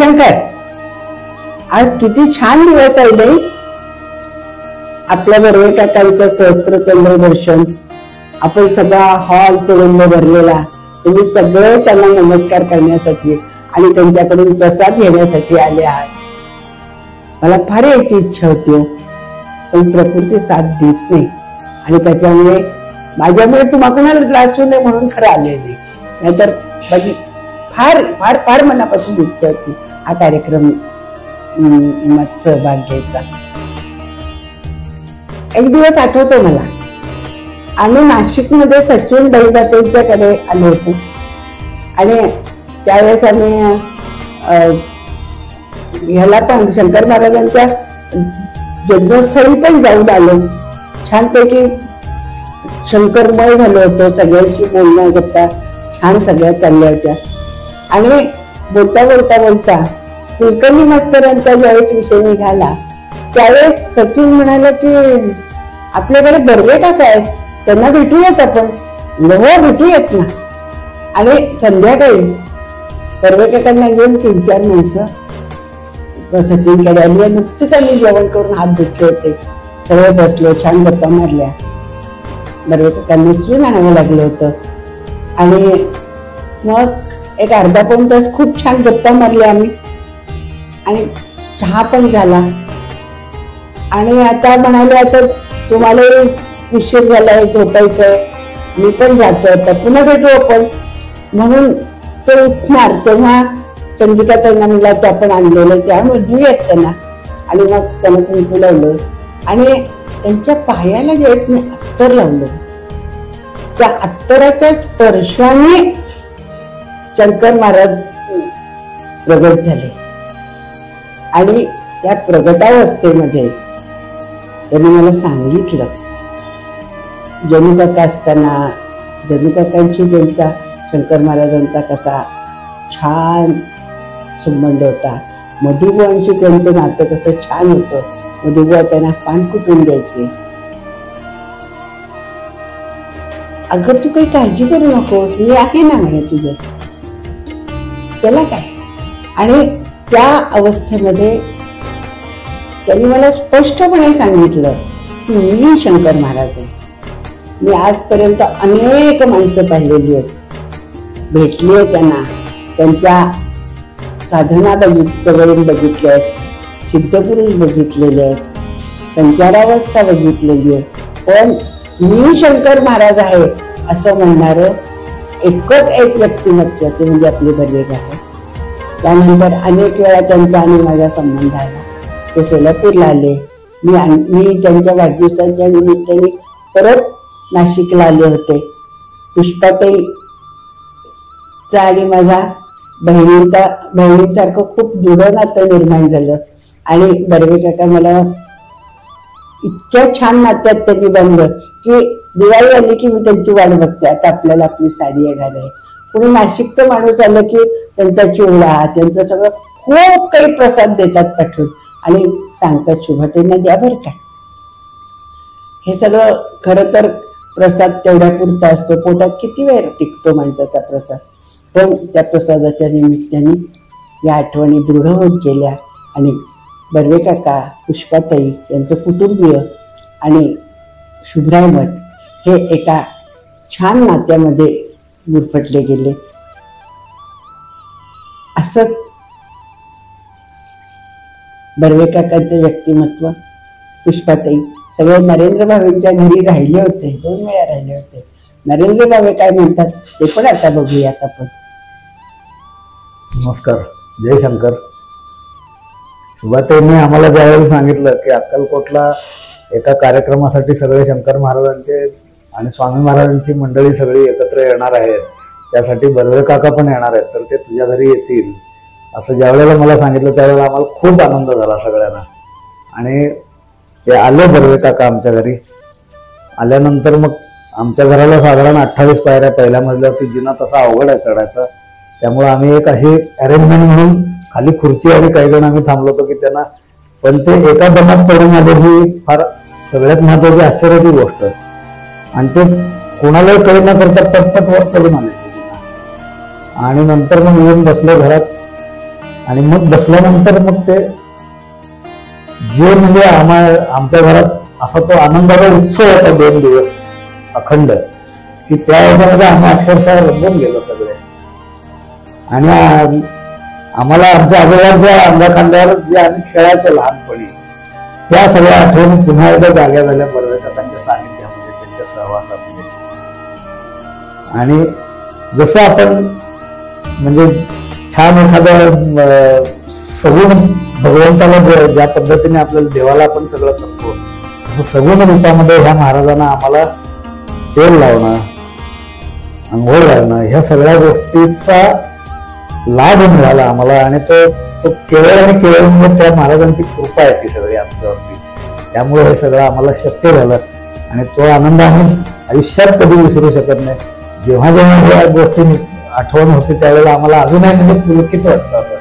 शंकर, आज किती छान दिवस आहे नाही. आपल्या बर्वे काकांचं सहस्त्रचंद्र दर्शन, आपण सगळा हॉल तुरुंब भरलेला, तुम्ही सगळे त्यांना नमस्कार करण्यासाठी आणि त्यांच्याकडून प्रसाद घेण्यासाठी आले आहात. मला फार याची इच्छा होती, पण प्रकृती साथ देत नाही आणि त्याच्यामुळे माझ्यामुळे तुम्हाला कोणाला त्रास होऊ नये म्हणून खरं आले नाही. नाहीतर माझी फार फार फार मनापासून इच्छा होती हा कार्यक्रम सहभाग घ्यायचा. एक दिवस आठवतो मला, आम्ही नाशिकमध्ये सचिन दहीबातेंच्याकडे आलो होतो आणि त्यावेळेस आम्ही ह्याला पण शंकर महाराजांच्या जन्मस्थळी पण जाऊन आलो. छानपैकी शंकरमय झालं होतं, सगळ्यांशी बोलणं गप्पा छान सगळ्या चालल्या होत्या. आणि बोलता बोलता बोलता कुलकर्णी मास्तरांचा ज्यावेळेस विषय निघाला त्यावेळेस सचिन म्हणाला की आपल्याकडे बर्वे काका आहेत, त्यांना भेटूयात आपण. हो भेटूयात ना. आणि संध्याकाळी बर्वे काकांना घेऊन 3-4 माणसं सचिनकडे आली. नुकतीच आम्ही जेवण करून हात धुतले होते, सगळे बसलो, छान गप्पा मारल्या. बर्वे काकांना उचलून आणावं लागलं होतं आणि मग एक अर्धा-पाऊण तास खूप छान गप्पा मारल्या आम्ही आणि चहा पण झाला. आणि आता म्हणाले आता तुम्हाला उशीर झालाय, झोपायचंय, मी पण जातो, आता पुन्हा भेटू आपण. म्हणून ते उठणार तेव्हा चंद्रिका त्यांना म्हणलं आता आपण आणलेलं त्यामुळे घेऊयात त्यांना. आणि मग त्यांना कुंकू लावलं आणि त्यांच्या पायाला ज्यावेळेस मी अत्तर लावलं, त्या अत्तराच्या स्पर्शाने शंकर महाराज प्रगट झाले. आणि त्या प्रगटावस्थेमध्ये त्यांनी मला सांगितलं, जणू काका असताना जणू काकांशी त्यांचा शंकर महाराजांचा कसा छान संबंध होता, मधुबुवांशी त्यांचं नातं कसं छान होतं. मधुबुवा त्यांना पान कुटून द्यायचे. अगं तू काही काळजी करू नकोस, मी आहे ना म्हणे तुझ्यासाठी, त्याला काय. आणि त्या अवस्थेमध्ये त्यांनी मला स्पष्टपणे सांगितलं की मी शंकर महाराज आहे. मी आजपर्यंत अनेक माणसं पाहिलेली आहेत, भेटली आहे त्यांना, त्यांच्या साधना जवळून बघितल्या आहेत, सिद्धपुरुष बघितलेले आहेत, संचारावस्था बघितलेली आहे. पण मी शंकर महाराज आहे असं म्हणणारं एकच एक व्यक्तिमत्व ते म्हणजे आपले बर्वे काका. त्यानंतर अनेक वेळा त्यांचा आणि माझा संबंध आला. ते सोलापूरला आले, मी त्यांच्या वाढदिवसाच्या निमित्ताने परत नाशिकला आले होते. पुष्पाताईचा आणि माझा बहिणींसारखं खूप दृढ नातं निर्माण झालं. आणि बर्वे काका मला इतक्या छान नात्यात त्यांनी बांधलं की दिवाळी आली की मी त्यांची वाट बघते, आता आपल्याला आपली साडी येणार आहे. कुणी नाशिकचं माणूस आलं की त्यांचा चिवडा, त्यांचं सगळं खूप काही प्रसाद देतात पाठवून आणि सांगतात शुभतेने द्या बरं का. हे सगळं खरं तर प्रसाद तेवढ्या पुरता असतो, पोटात किती वेळ टिकतो माणसाचा प्रसाद. पण त्या प्रसादाच्या निमित्ताने या आठवणी दृढ होत गेल्या आणि बर्वे काका, पुष्पाताई यांचं कुटुंबीय आणि शुभ्राई मठ हे एका छान नात्यामध्ये गुरफटले गेले. असंच बर्वे काकांचं व्यक्तिमत्व, पुष्पाताई सगळे नरेंद्र भावेंच्या घरी राहिले होते, 2 वेळा राहिले होते. नरेंद्र भावे काय म्हणतात ते पण आता बघूयात आपण. नमस्कार, जय शंकर. शुभाताईंनी आम्हाला ज्यावेळेला सांगितलं की अक्कलकोटला एका कार्यक्रमासाठी सगळे शंकर महाराजांचे आणि स्वामी महाराजांची मंडळी सगळी एकत्र येणार आहेत, त्यासाठी बर्वे काका पण येणार आहेत, तर ते तुझ्या घरी येतील असं ज्यावेळेला मला सांगितलं त्यावेळेला आम्हाला खूप आनंद झाला सगळ्यांना. आणि ते आले बर्वे काका आमच्या घरी. आल्यानंतर मग आमच्या घराला साधारण 28 पायऱ्या, पहिल्या मजल्यावरती जिना तसा अवघड आहे चढायचा, त्यामुळे आम्ही एक अशी अरेंजमेंट म्हणून खाली खुर्ची आणि काही जण आम्ही थांबलो होतो की त्यांना, पण ते एका दमात चढून आले ही फार सगळ्यात महत्वाची आश्चर्याची गोष्ट. आणि ते कोणालाही कळी न करता पटपट वर चढून आले आणि नंतर मग येऊन बसले घरात. आणि मग बसल्यानंतर मग ते जे म्हणजे आमच्या घरात असा तो आनंदाचा उत्सव होता 2 दिवस अखंड, की त्या ह्याच्यामध्ये आम्ही अक्षरशः रंगून गेलो सगळे. आणि आम्हाला आमच्या आजोबांच्या अंगाखांद्यावर जे आम्ही खेळायचो लहानपणी, त्या सगळ्या आठवणी पुन्हा एकदा जाग्या झाल्या बर्वेकाकांच्या सानिध्यामध्ये, त्यांच्या सहवासामध्ये. आणि जसं आपण म्हणजे छान एखादं सगुण भगवंताला ज्या पद्धतीने आपल्याला देवाला आपण सगळं करतो, तसं सगुण रूपामध्ये ह्या महाराजांना आम्हाला तेल लावणं, अंघोळ घालणं, ह्या सगळ्या गोष्टीचा लाभ मिळाला आम्हाला. आणि तो केवळ आणि केवळ म्हणजे त्या महाराजांची कृपा आहे ती सगळी आमच्यावरती. त्यामुळे हे सगळं आम्हाला शक्य झालं आणि तो आनंद आम्ही आयुष्यात कधी विसरू शकत नाही. जेव्हा जेव्हा ज्या गोष्टी आठवण होते त्यावेळेला आम्हाला अजूनही म्हणजे पुलकित वाटतं असं.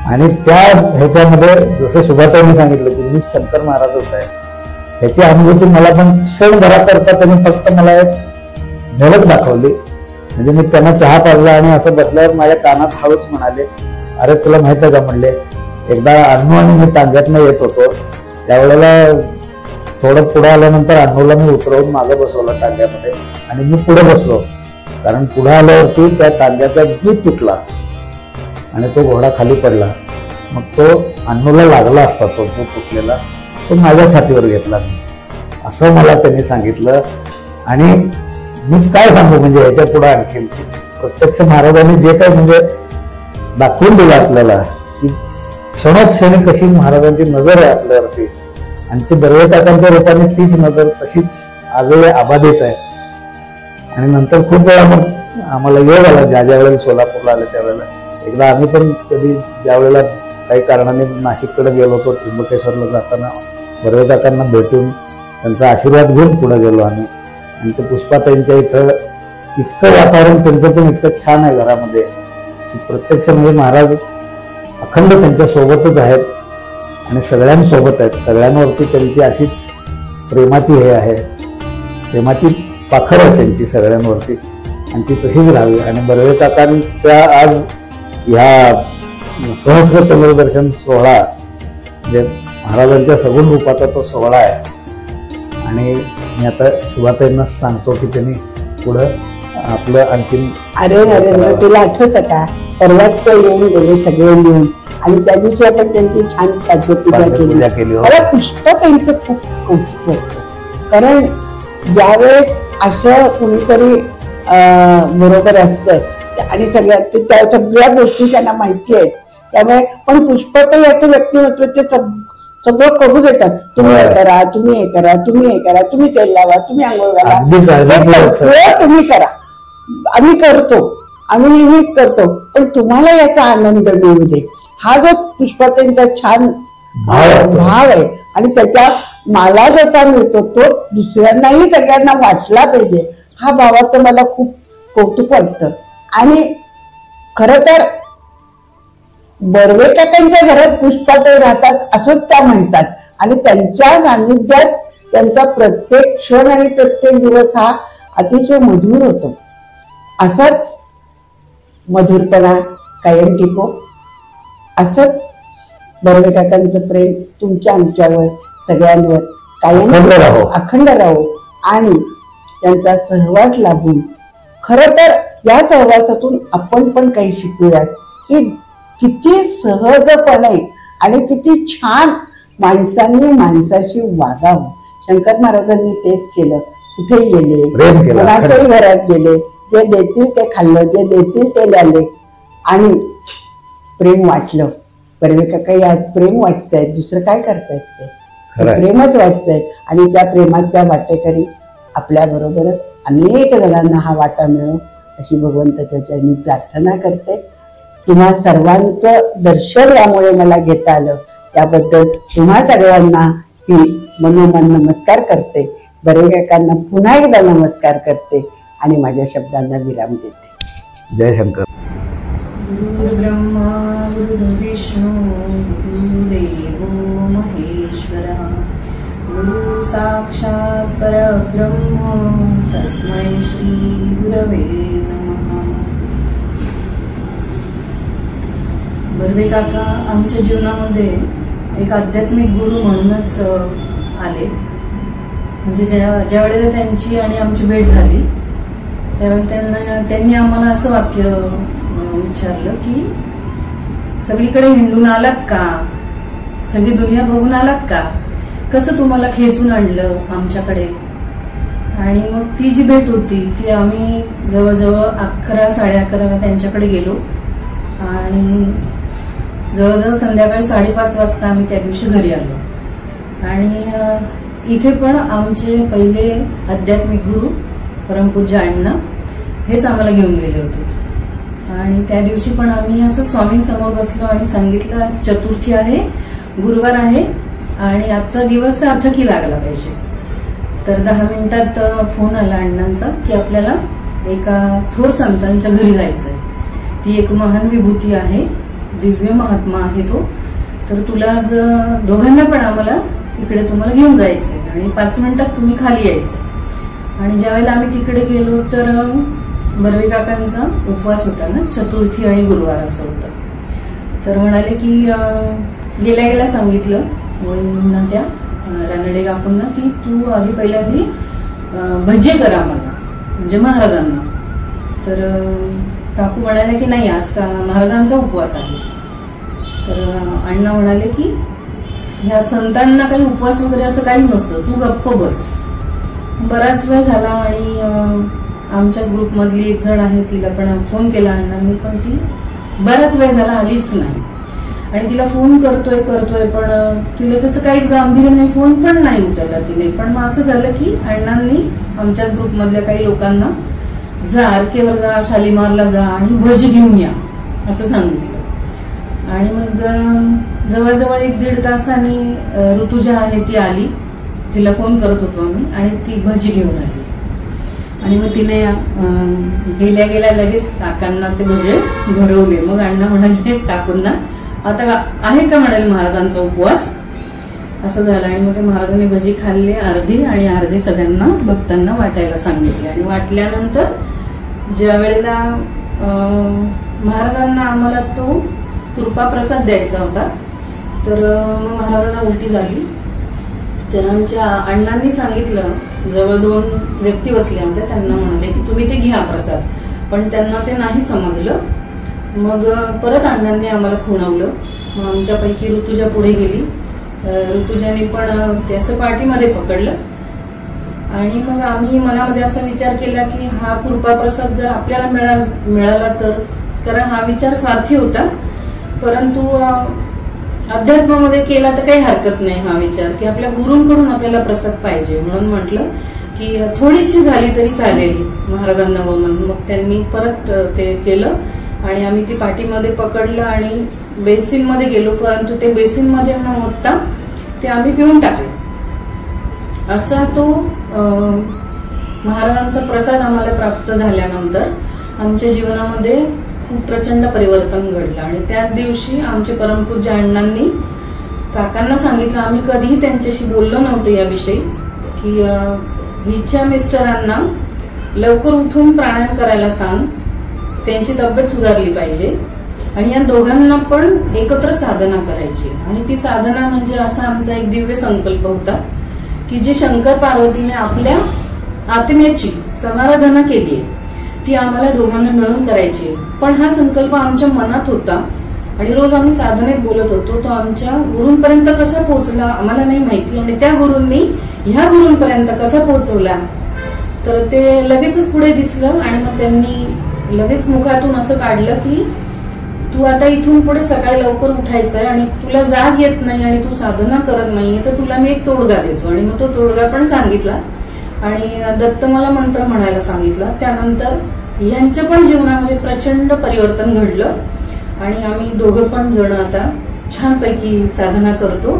आणि त्या ह्याच्यामध्ये जसं शुभाताईंनी सांगितलं की मी शंकर महाराजच आहे, ह्याची अनुभूती मला पण क्षणभरा करता त्यांनी फक्त मला एक झलक दाखवली. म्हणजे मी त्यांना चहा पाजला आणि असं बसल्यावर माझ्या कानात हळूच म्हणाले, अरे तुला माहित आहे का म्हणले, एकदा अण्णू आणि मी टांग्यातनं येत होतो, त्यावेळेला थोडं पुढे आल्यानंतर अण्णूला मी उतरवून मागं बसवलं टांग्यामध्ये आणि मी पुढे बसलो. कारण पुढे आल्यावरती त्या टांग्याचा जीव तुटला आणि तो घोडा खाली पडला. मग तो अण्णूला लागला असता, तो जो तुटलेला तो माझ्या छातीवर घेतला असं मला त्यांनी सांगितलं. आणि मी काय सांगू म्हणजे ह्याच्या पुढे आणखी प्रत्यक्ष महाराजांनी जे काही म्हणजे दाखवून दिलं आपल्याला की क्षणोक्षणी कशी महाराजांची नजर आहे आपल्यावरती, आणि ती बर्वेकाकांच्या रूपाने तीच नजर तशीच आजही अबाधित आहे. आणि नंतर खूप वेळा मग आम्हाला योग आला, ज्या वेळेला सोलापूरला आले त्यावेळेला. एकदा आम्ही पण कधी ज्या वेळेला काही कारणाने नाशिककडे गेलो होतो, त्र्यंबकेश्वरला जाताना बर्वेकाकांना भेटून त्यांचा आशीर्वाद घेऊन पुढे गेलो आम्ही. आणि ते पुष्पाताईंच्या इथं इतकं वातावरण त्यांचं पण इतकं छान आहे घरामध्ये की प्रत्यक्ष म्हणजे महाराज अखंड त्यांच्या सोबतच आहेत आणि सगळ्यांसोबत आहेत. सगळ्यांवरती त्यांची अशीच प्रेमाची हे आहे, प्रेमाची पाखर आहे त्यांची सगळ्यांवरती, आणि ती तशीच राहावी. आणि बर्वेकाकांच्या आज ह्या सहस्र चंद्रदर्शन सोहळा जे महाराजांच्या सगुण रूपाचा तो सोहळा आहे. आणि मी आता शुभाताईंना सांगतो की त्यांनी पुढं आपलं आणखीन. अरे नरेंद्र, तुला आठवतं का परवाच ते येऊन गेले सगळे मिळून, आणि त्या दिवशी आपण त्यांची छान पाद्यपूजा केली. मला पुष्पाताईंचं खूप कौतुक वाटतं, कारण ज्यावेळेस असं कुणीतरी बरोबर असतं आणि त्या सगळ्या गोष्टी त्यांना माहिती आहेत, त्यामुळे पण पुष्पाताई असं व्यक्तिमत्व ते सगळं करू देतात. तुम्ही हे करा, तुम्ही हे करा, तुम्ही हे करा, तुम्ही तेल लावा, तुम्ही आंघोळ घाला, सगळं तुम्ही करा, आम्ही करतो, आम्ही नेहमीच करतो, पण तुम्हाला याचा आनंद मिळू दे. हा जो पुष्पाताईंचा छान भाव आहे आणि त्याच्या मला ज्याचा मिळतो तो दुसऱ्यांनाही सगळ्यांना वाटला पाहिजे, हा भावाचं मला खूप कौतुक वाटतं. आणि खर तर बर्वेकाकांच्या घरात पुष्पाताई राहतात असंच त्या म्हणतात, आणि त्यांच्या सानिध्यात त्यांचा प्रत्येक क्षण आणि प्रत्येक दिवस हा अतिशय मधुर होतो. असाच मधुरपणा कायम टिको, असंच बर्वेकाकांचं प्रेम तुमच्या आमच्यावर सगळ्यांवर कायम अखंड राहो. आणि त्यांचा सहवास लाभून खरं तर या सहवासातून आपण पण काही शिकूयात की किती सहजपणे आणि किती छान माणसांनी माणसाशी वागावं. शंकर महाराजांनी तेच केलं, कुठेही गेले, कोणाच्याही घरात गेले, जे देतील ते खाल्लं, जे देतील ते लावले आणि प्रेम वाटलं. बर्वेकाका आज प्रेम वाटतायत, दुसरं काय करतायत, ते प्रेमच वाटतायत. आणि त्या प्रेमाच्या वाटेकरी आपल्या बरोबरच अनेक जणांना हा वाटा मिळो अशी भगवंताच्या चरणी प्रार्थना करते. तुम्हा सर्वांचं दर्शन यामुळे मला घेता आलं, त्याबद्दल तुम्हा सगळ्यांना मी मनोमन नमस्कार करते. बर्वेकाकांना पुन्हा एकदा नमस्कार करते आणि माझ्या शब्दांना विराम देते. जय शंकर. गुरु ब्रह्मा गुरु विष्णू गुरुदेवो महेश्वरा गुरु साक्षात् परब्रह्म तस्मै श्री गुरवे नमः. बर्वे काका आमच्या जीवनामध्ये एक आध्यात्मिक गुरु म्हणूनच आले. म्हणजे ज्या वेळेला त्यांची आणि आमची भेट झाली त्यावेळेला त्यांनी आम्हाला असं वाक्य विचारलं की सगळीकडे हिंडून आलात का, सगळी दुनिया बघून आलात का, कसं तुम्हाला खेचून आणलं आमच्याकडे. आणि मग ती जी भेट होती ती आम्ही जवळजवळ 11-11:30 त्यांच्याकडे गेलो आणि जवळजवळ संध्याकाळी 5:30 वाजता आम्ही त्या दिवशी घरी आलो. आणि इथे पण आमचे पहिले आध्यात्मिक गुरु परमपूज्य अण्णा हेच आम्हाला घेऊन गेले होते. आणि त्या दिवशी पण आम्ही असं स्वामींसमोर बसलो आणि सांगितलं आज चतुर्थी आहे, गुरुवार आहे आणि आजचा दिवस सार्थकी लागला पाहिजे. तर 10 मिनिटात फोन आला अण्णांचा की आपल्याला एका थोर संतांच्या घरी जायचंय. ती एक महान विभूती आहे, दिव्य महात्मा आहे तो. तर तुला आज दोघांना पण आम्हाला तिकडे तुम्हाला घेऊन जायचंय आणि 5 मिनिटात तुम्ही खाली यायचं. आणि ज्यावेळेला आम्ही तिकडे गेलो तर बर्वे काकांचा उपवास होता ना, चतुर्थी आणि गुरुवार असं होतं. तर म्हणाले की गेल्या गेल्या सांगितलं वहिनींना त्या रानडे काकूंना की तू आधी पहिल्यांदी भजे करा मला, म्हणजे महाराजांना. तर काकू म्हणाले की नाही आज का महाराजांचा उपवास आहे. तर अण्णा म्हणाले की ह्या संतांना काही उपवास वगैरे असं काही नसतं, तू गप्प बस. बराच वेळ झाला आणि आमच्याच ग्रुपमधली एक जण आहे तिला पण फोन केला अण्णांनी, पण ती बराच वेळ झाला आलीच नाही. आणि तिला फोन करतोय पण तिला त्याचं काहीच गांभीर्य नाही, फोन पण नाही उचलला तिने. पण मग असं झालं की अण्णांनी आमच्याच ग्रुपमधल्या काही लोकांना जा आरकेवर जा, शालीमारला जा आणि भजी घेऊन या असं सांगितलं. आणि मग जवळजवळ 1-1.5 तासांनी ऋतुजा आहे ती आली, जिला फोन करत होतो आम्ही, आणि ती भजी घेऊन आली. आणि मग तिने गेल्या गेल्या लगेच काकांना ते भजे भरवले. मग अण्णा म्हणाले काकूंना आता आहे का म्हणाले महाराजांचा उपवास, असं झालं. आणि मग ते महाराजांनी भजी खाल्ली अर्धी आणि अर्धी सगळ्यांना भक्तांना वाटायला सांगितले. आणि वाटल्यानंतर ज्या वेळेला महाराजांना आम्हाला तो कृपा प्रसाद द्यायचा होता तर मग महाराजांना उलटी झाली. तर आमच्या अण्णांनी सांगितलं, जवळ 2 व्यक्ती बसल्या होत्या, त्यांना म्हणाले की तुम्ही ते घ्या प्रसाद, पण त्यांना ते नाही समजलं. मग परत अण्णांनी आम्हाला खुणवलं. मग आमच्यापैकी ऋतुजा पुढे गेली, ऋतुजाने पण ते असं पाठीमध्ये पकडलं. आणि मग आम्ही मनामध्ये असा विचार केला की हा कृपा प्रसाद जर आपल्याला मिळाला तर, कारण हा विचार स्वार्थी होता, परंतु अध्यात्मामध्ये केला तर काही हरकत नाही हा विचार की आपल्या गुरूंकडून आपल्याला प्रसाद पाहिजे. म्हणून म्हटलं की थोडीशी झाली तरी चालेल महाराजांना वमन. मग त्यांनी परत ते केलं आणि आम्ही ती पाठीमध्ये पकडलं आणि बेसिन मध्ये गेलो, परंतु ते बेसिन मध्ये न होता ते आम्ही पिऊन टाकले. असा तो महाराजांचा प्रसाद आम्हाला प्राप्त झाल्यानंतर आमच्या जीवनामध्ये खूप प्रचंड परिवर्तन घडलं. आणि त्याच दिवशी आमचे परमपूज्य अण्णांनी काकांना सांगितलं, आम्ही कधीही त्यांच्याशी बोललो नव्हतो याविषयी, की हिच्या मिस्टरांना लवकर उठून प्राणायाम करायला सांग, त्यांची तब्येत सुधारली पाहिजे आणि या दोघांना पण एकत्र साधना करायची. आणि ती साधना म्हणजे असा आमचा एक दिव्य संकल्प होता की जे शंकर पार्वतीने आपल्या आत्म्याची समाराधना केली आहे ती आम्हाला दोघांना मिळून करायची. पण हा संकल्प आमच्या मनात होता आणि रोज आम्ही साधनेत बोलत होतो. तो आमच्या गुरूंपर्यंत कसा पोहोचला आम्हाला नाही माहिती, आणि त्या गुरूंनी ह्या गुरूंपर्यंत कसा पोहोचवला तर ते लगेचच पुढे दिसलं. आणि मग त्यांनी लगेच मुखातून असं काढलं की तू आता इथून पुढे सकाळी लवकर उठायचंय आणि तुला जाग येत नाही आणि तू साधना करत नाहीये तर तुला मी एक तोडगा देतो. आणि मग तो तोडगा पण सांगितला आणि दत्त मला मंत्र म्हणायला सांगितला. त्यानंतर यांच्या पण जीवनामध्ये प्रचंड परिवर्तन घडलं आणि आम्ही दोघं पण जण आता छानपैकी साधना करतो.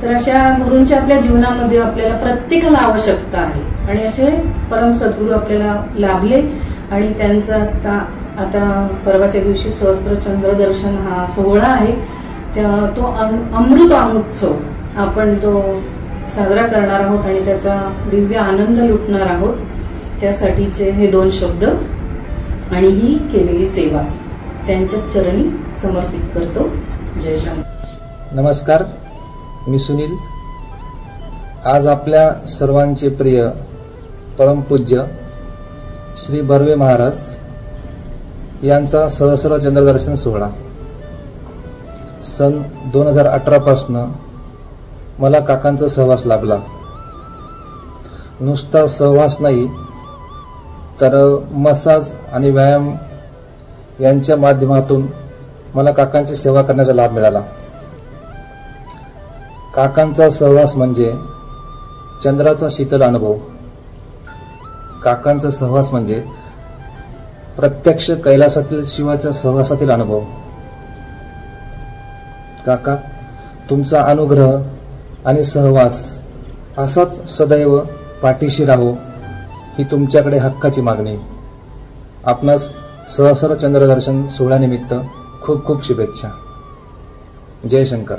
तर अशा गुरूंची आपल्या जीवनामध्ये आपल्याला प्रत्येकाला आवश्यकता आहे आणि असे परम सद्गुरू आपल्याला लाभले. आणि त्यांचा असता आता परवाच्या दिवशी सहस्त्रचंद्र दर्शन हा सोहळा आहे, तो अमृत अमृतोत्सव आपण तो साजरा करणार आहोत आणि त्याचा दिव्य आनंद लुटणार आहोत. त्यासाठीचे हे 2 शब्द आणि ही केलेली सेवा. त्यांच्या चरणी समर्पित करतो. जय शंकर. नमस्कार, मी सुनील. आज आपल्या सर्वांचे प्रिय परमपूज्य श्री बर्वे महाराज यांचा सहस्र चंद्रदर्शन सोहळा सन 2018 पासनं मला काकांचा सहवास लाभला. नुसता सहवास नाही तर मसाज आणि व्यायाम यांच्या माध्यमातून मला काकांची सेवा करण्याचा लाभ मिळाला. काकांचा सहवास म्हणजे चंद्राचा शीतल अनुभव. काकांचा सहवास म्हणजे प्रत्यक्ष कैलासातील शिवाच्या सहवासातील अनुभव. काका, तुमचा अनुग्रह आणि सहवास असाच सदैव पाठीशी राहो ही तुमच्याकडे हक्काची मागणी. आपणास सहस्र चंद्रदर्शन सोहळ्यानिमित्त खूप खूप शुभेच्छा. जय शंकर.